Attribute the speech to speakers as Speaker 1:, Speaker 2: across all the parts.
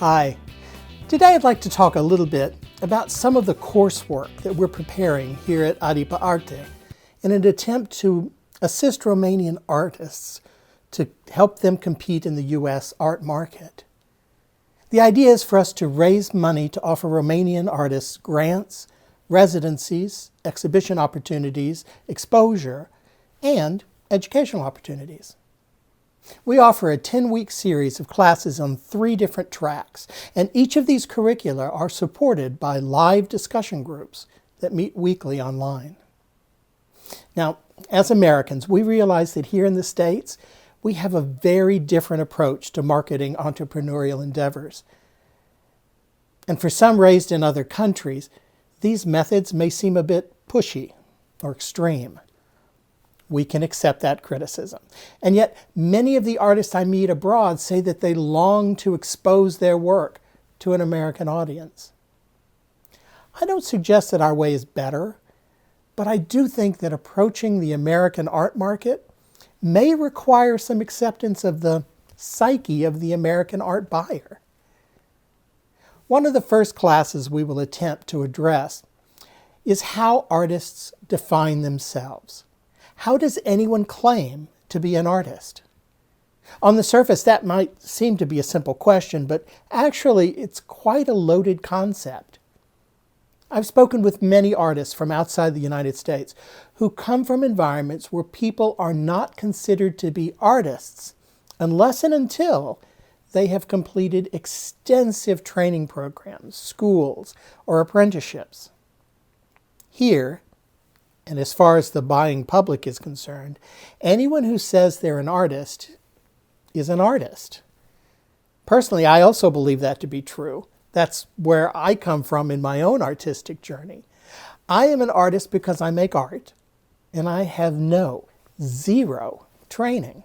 Speaker 1: Hi. Today I'd like to talk a little bit about some of the coursework that we're preparing here at Aripa Arte in an attempt to assist Romanian artists to help them compete in the U.S. art market. The idea is for us to raise money to offer Romanian artists grants, residencies, exhibition opportunities, exposure, and educational opportunities. We offer a 10-week series of classes on 3 different tracks, and each of these curricula are supported by live discussion groups that meet weekly online. Now, as Americans, we realize that here in the States, we have a very different approach to marketing entrepreneurial endeavors. And for some raised in other countries, these methods may seem a bit pushy or extreme. We can accept that criticism. And yet, many of the artists I meet abroad say that they long to expose their work to an American audience. I don't suggest that our way is better, but I do think that approaching the American art market may require some acceptance of the psyche of the American art buyer. One of the first classes we will attempt to address is how artists define themselves. How does anyone claim to be an artist? On the surface, that might seem to be a simple question, but actually it's quite a loaded concept. I've spoken with many artists from outside the United States who come from environments where people are not considered to be artists unless and until they have completed extensive training programs, schools, or apprenticeships. Here, and as far as the buying public is concerned, anyone who says they're an artist is an artist. Personally, I also believe that to be true. That's where I come from in my own artistic journey. I am an artist because I make art, and I have zero training.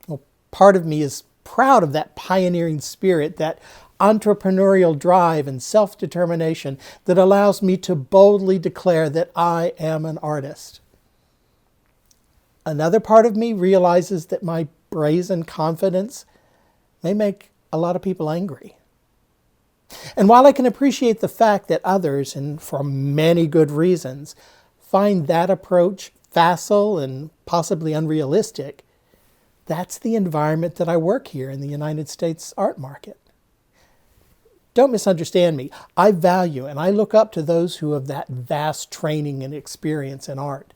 Speaker 1: Well, part of me is proud of that pioneering spirit, that entrepreneurial drive and self-determination that allows me to boldly declare that I am an artist. Another part of me realizes that my brazen confidence may make a lot of people angry. And while I can appreciate the fact that others, and for many good reasons, find that approach facile and possibly unrealistic, that's the environment that I work here in the United States art market. Don't misunderstand me. I value and I look up to those who have that vast training and experience in art.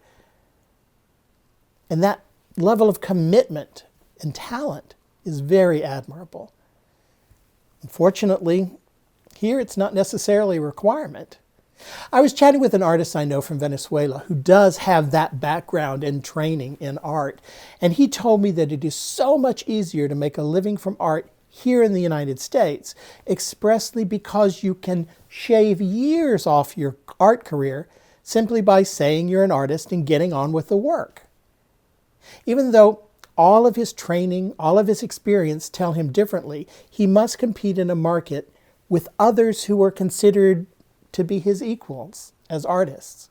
Speaker 1: And that level of commitment and talent is very admirable. Unfortunately, here it's not necessarily a requirement. I was chatting with an artist I know from Venezuela who does have that background and training in art, and he told me that it is so much easier to make a living from art here in the United States, expressly because you can shave years off your art career simply by saying you're an artist and getting on with the work. Even though all of his training, all of his experience tell him differently, he must compete in a market with others who are considered to be his equals as artists.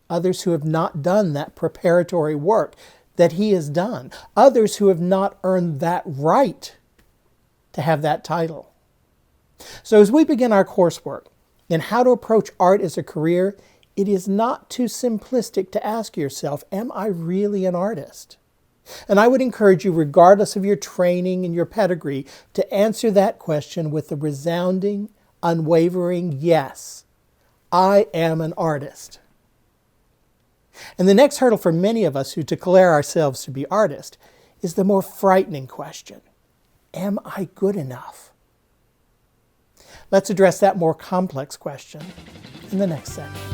Speaker 1: Others who have not done that preparatory work that he has done. Others who have not earned that right to have that title. So as we begin our coursework in how to approach art as a career, it is not too simplistic to ask yourself, am I really an artist? And I would encourage you, regardless of your training and your pedigree, to answer that question with a resounding, unwavering yes. I am an artist. And the next hurdle for many of us who declare ourselves to be artists is the more frightening question. Am I good enough? Let's address that more complex question in the next segment.